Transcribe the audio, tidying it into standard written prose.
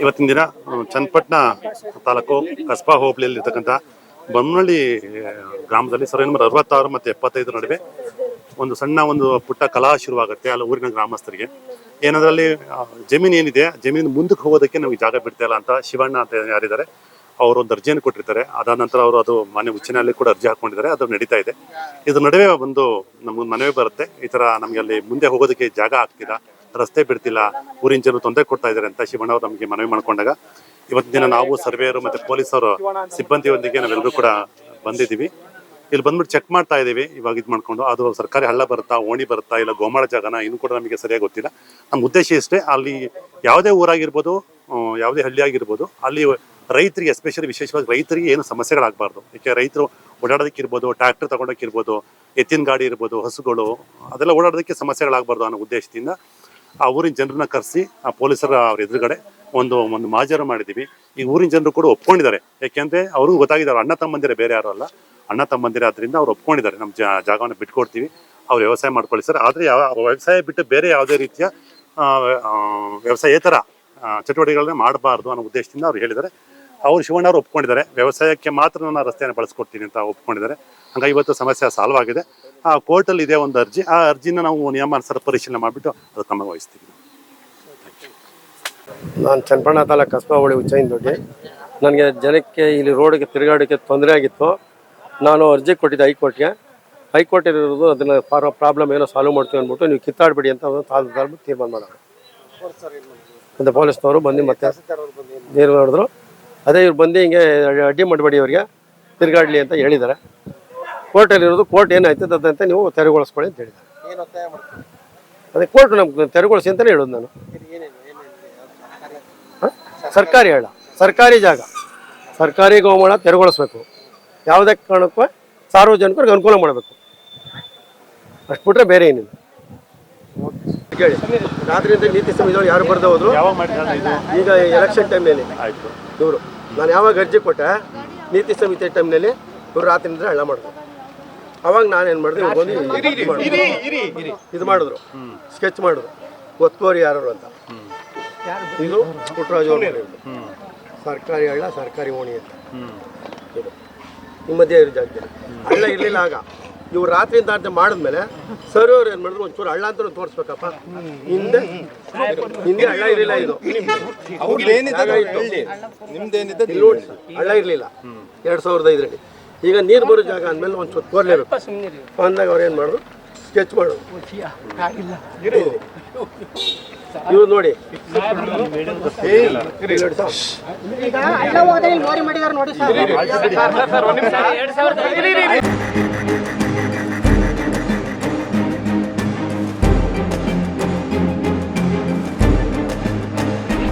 ಇವತ್ತಿನ ದಿನ ಚನ್ನಪಟ್ಟಣ ತಾಲೂಕು ಕಸ್ಬಾ ಹೋಬಳಿಯಲ್ಲಿರ್ತಕ್ಕಂಥ ಬೊಮ್ಮನಹಳ್ಳಿ ಗ್ರಾಮದಲ್ಲಿ 1966 ಮತ್ತು 75 ನಡುವೆ ಒಂದು ಪುಟ್ಟ ಕಲಹ ಶುರುವಾಗುತ್ತೆ ಅಲ್ಲಿ ಊರಿನ ಗ್ರಾಮಸ್ಥರಿಗೆ. ಏನಂದ್ರಲ್ಲಿ ಜಮೀನು ಏನಿದೆ, ಜಮೀನು ಮುಂದಕ್ಕೆ ಹೋಗೋದಕ್ಕೆ ನಮಗೆ ಜಾಗ ಬಿಡ್ತಾ ಇಲ್ಲ ಅಂತ ಶಿವಣ್ಣ ಅಂತ ಯಾರಿದ್ದಾರೆ ಅವರು ಒಂದು ಅರ್ಜಿಯನ್ನು ಕೊಟ್ಟಿರ್ತಾರೆ. ಅದಾದ ನಂತರ ಅವರು ಅದು ಮಾನ್ಯ ಉಚ್ಚ ನ್ಯಾಯಾಲಯ ಕೂಡ ಅರ್ಜಿ ಹಾಕೊಂಡಿದ್ದಾರೆ. ಅದು ನಡೀತಾ ಇದೆ. ಇದ್ರ ನಡುವೆ ಒಂದು ನಮ್ಗೆ ಮನವಿ ಬರುತ್ತೆ, ಈ ಥರ ನಮಗೆ ಅಲ್ಲಿ ಮುಂದೆ ಹೋಗೋದಕ್ಕೆ ಜಾಗ ಆಗ್ತಿಲ್ಲ, ರಸ್ತೆ ಬಿಡ್ತಿಲ್ಲ, ಊರಿನ ಜನರು ತೊಂದರೆ ಕೊಡ್ತಾ ಇದ್ದಾರೆ ಅಂತ ಶಿವಣ್ಣ ಅವರು ನಮಗೆ ಮನವಿ ಮಾಡ್ಕೊಂಡಾಗ ಇವತ್ತಿನ ದಿನ ನಾವು ಸರ್ವೇಯರು ಮತ್ತು ಪೊಲೀಸರು ಸಿಬ್ಬಂದಿಯೊಂದಿಗೆ ನಾವೆಲ್ಲರೂ ಕೂಡ ಬಂದಿದ್ದೀವಿ. ಇಲ್ಲಿ ಬಂದ್ಬಿಟ್ಟು ಚೆಕ್ ಮಾಡ್ತಾ ಇದ್ದೀವಿ. ಇವಾಗ ಇದು ಮಾಡ್ಕೊಂಡು ಅದು ಸರ್ಕಾರಿ ಹಳ್ಳ ಬರುತ್ತಾ, ಓಣಿ ಬರುತ್ತಾ, ಇಲ್ಲ ಗೋಮಾಳ ಜಾಗನ ಇನ್ನೂ ಕೂಡ ನಮಗೆ ಸರಿಯಾಗಿ ಗೊತ್ತಿಲ್ಲ. ನಮ್ಮ ಉದ್ದೇಶ ಇಷ್ಟೇ, ಅಲ್ಲಿ ಯಾವುದೇ ಊರಾಗಿರ್ಬೋದು, ಯಾವುದೇ ಹಳ್ಳಿ ಆಗಿರ್ಬೋದು, ಅಲ್ಲಿ ರೈತರಿಗೆ ಎಸ್ಪೆಷಲಿ ವಿಶೇಷವಾಗಿ ರೈತರಿಗೆ ಏನು ಸಮಸ್ಯೆಗಳಾಗಬಾರ್ದು. ಯಾಕೆ ರೈತರು ಓಡಾಡೋದಕ್ಕಿರ್ಬೋದು, ಟ್ರ್ಯಾಕ್ಟರ್ ತಗೊಂಡೋಕ್ಕಿರ್ಬೋದು, ಎತ್ತಿನ ಗಾಡಿ ಇರ್ಬೋದು, ಹಸುಗಳು ಅದೆಲ್ಲ ಓಡಾಡೋದಕ್ಕೆ ಸಮಸ್ಯೆಗಳಾಗಬಾರ್ದು ಅನ್ನೋ ಉದ್ದೇಶದಿಂದ ಆ ಊರಿನ ಜನರನ್ನ ಕರೆಸಿ ಆ ಪೊಲೀಸರ ಅವ್ರ ಎದುರುಗಡೆ ಒಂದು ಮಾಜರು ಮಾಡಿದ್ದೀವಿ. ಈ ಊರಿನ ಜನರು ಕೂಡ ಒಪ್ಕೊಂಡಿದ್ದಾರೆ. ಯಾಕೆಂದರೆ ಅವ್ರಿಗೂ ಗೊತ್ತಾಗಿದ್ದಾರೆ ಅಣ್ಣ ತಮ್ಮಂದಿರೇ, ಬೇರೆ ಯಾರು ಅಲ್ಲ, ಅಣ್ಣ ತಮ್ಮಂದಿರೇ. ಆದ್ದರಿಂದ ಅವ್ರು ಒಪ್ಕೊಂಡಿದ್ದಾರೆ, ನಮ್ಮ ಜಾಗವನ್ನು ಬಿಟ್ಕೊಡ್ತೀವಿ, ಅವ್ರು ವ್ಯವಸಾಯ ಮಾಡ್ಕೊಳ್ಳಿ ಸರ್. ಆದರೆ ವ್ಯವಸಾಯ ಬಿಟ್ಟು ಬೇರೆ ಯಾವುದೇ ರೀತಿಯ ವ್ಯವಸಾಯೇತರ ಚಟುವಟಿಕೆಗಳನ್ನ ಮಾಡಬಾರ್ದು ಅನ್ನೋ ಉದ್ದೇಶದಿಂದ ಅವ್ರು ಹೇಳಿದ್ದಾರೆ. ಅವರು ಶಿವಣ್ಣ ಅವರು ಒಪ್ಕೊಂಡಿದ್ದಾರೆ. ವ್ಯವಸಾಯಕ್ಕೆ ಮಾತ್ರ ನಾನು ರಸ್ತೆಯನ್ನು ಬಳಸ್ಕೊಡ್ತೀನಿ ಅಂತ ಒಪ್ಕೊಂಡಿದ್ದಾರೆ. ಹಂಗಾಗಿ ಇವತ್ತು ಸಮಸ್ಯೆ ಸಾಲ್ವ್ ಆಗಿದೆ. ಆ ಕೋರ್ಟಲ್ಲಿ ಇದೆ ಒಂದು ಅರ್ಜಿ, ಆ ಅರ್ಜಿನ ನಾವು ನಿಯಮಾನುಸಾರ ಪರಿಶೀಲನೆ ಮಾಡಿಬಿಟ್ಟು ಅದು ಕ್ರಮ ವಹಿಸ್ತೀವಿ. ನಾನು ಚನ್ನಪಟ್ಟಣ ತಾಲೂಕು ಕಸ್ಬಾ ಹೋಬಳಿ ಉಚ್ಚಂಗಿ. ನನಗೆ ಜನಕ್ಕೆ ಇಲ್ಲಿ ರೋಡಿಗೆ ತಿರುಗಾಡೋಕ್ಕೆ ತೊಂದರೆ ಆಗಿತ್ತು. ನಾನು ಅರ್ಜಿ ಕೊಟ್ಟಿದ್ದೆ ಹೈಕೋರ್ಟ್ ಇರೋದು ಅದನ್ನು ಪ್ರಾಬ್ಲಮ್ ಏನೋ ಸಾಲ್ವ್ ಮಾಡ್ತೀವಿ ಅಂದ್ಬಿಟ್ಟು ನೀವು ಕಿತ್ತಾಡ್ಬಿಡಿ ಅಂತ ತೀರ್ಮಾನ ಮಾಡೋದು. ಮತ್ತು ಪೊಲೀಸ್ನವರು ಬಂದು ಮತ್ತೆ ಏನು ಮಾಡಿದ್ರು, ಅದೇ ಇವ್ರು ಬಂದು ಹಿಂಗೆ ಅಡ್ಡಿ ಮಾಡಬೇಡಿ ಅವರಿಗೆ ತಿರುಗಾಡಲಿ ಅಂತ ಹೇಳಿದ್ದಾರೆ. ಕೋರ್ಟಲ್ಲಿರೋದು ಕೋರ್ಟ್ ಏನಾಯ್ತದೆ ಅದಂತ ನೀವು ತೆರವುಗೊಳಿಸ್ಕೊಳ್ಳಿ ಅಂತ ಹೇಳಿದ್ದಾರೆ. ಅದೇ ಕೋರ್ಟ್ ನಮ್ಗೆ ತೆರವುಗೊಳಿಸಿ ಅಂತಲೇ ಹೇಳೋದು ನಾನು. ಸರ್ಕಾರಿ ಹಳ್ಳ, ಸರ್ಕಾರಿ ಜಾಗ, ಸರ್ಕಾರಿ ಗೋಮಾಳ ತೆರವುಗೊಳಿಸ್ಬೇಕು. ಯಾವುದೇ ಕಾರಣಕ್ಕೂ ಸಾರ್ವಜನಿಕರಿಗೆ ಅನುಕೂಲ ಮಾಡಬೇಕು, ಅಷ್ಟು ಬಿಟ್ರೆ ಬೇರೆ ಏನಿಲ್ಲ. ಕೇಳಿ, ರಾತ್ರಿಯಿಂದ ನೀತಿ ಸಂಹಿತೆ ಯಾರು ಬರ್ದು ಹೋದ್ರು. ಈಗ ಎಲೆಕ್ಷನ್ ಟೈಮ್ನಲ್ಲಿ ಇವರು, ನಾನು ಯಾವಾಗ ಅರ್ಜಿ ಕೊಟ್ಟೆ ನೀತಿ ಸಂಹಿತೆ ಟೈಮ್ನಲ್ಲಿ ಇವರು ರಾತ್ರಿಯಿಂದ ಹಳ್ಳ ಮಾಡಿದ್ರು. ಅವಾಗ ನಾನೇನು ಮಾಡಿದೆ, ಇದು ಮಾಡಿದ್ರು, ಸ್ಕೆಚ್ ಮಾಡಿದ್ರು, ಒತ್ತುವರಿ ಯಾರು ಅಂತ. ಇದು ಪುಟ್ಟರಾಜು ಅವರು ಸರ್ಕಾರಿ ಹಳ್ಳ, ಸರ್ಕಾರಿ ಓಣಿ ಅಂತ. ಇದು ಈ ಮಧ್ಯೆ ಇರೋ ಜಾಗದಲ್ಲಿ ಹಳ್ಳ ಇರಲಿಲ್ಲ. ಆಗ ಇವ್ರು ರಾತ್ರಿಯಿಂದ ಅಂತ ಮಾಡಿದ್ಮೇಲೆ ಸರ್ ಅವ್ರು ಏನು ಮಾಡಿದ್ರು, ಒಂಚೂರು ಹಳ್ಳ ಅಂತ ತೋರಿಸ್ಬೇಕಪ್ಪ. ಹಿಂದೆ ಹಳ್ಳ ಇರಲಿಲ್ಲ. ಇದು ಹಳ್ಳ ಇರಲಿಲ್ಲ 2005ರಲ್ಲಿ. ಈಗ ನೀರು ಬರೋ ಜಾಗ ಅಂದಮೇಲೆ ಒಂಚೂರು ತೋರ್ಲೇಬೇಕು ಅಂದಾಗ ಅವ್ರು ಏನು ಮಾಡಿದ್ರು, ಸ್ಕೆಚ್ ಮಾಡೋದು. ಇವ್ರು ನೋಡಿ,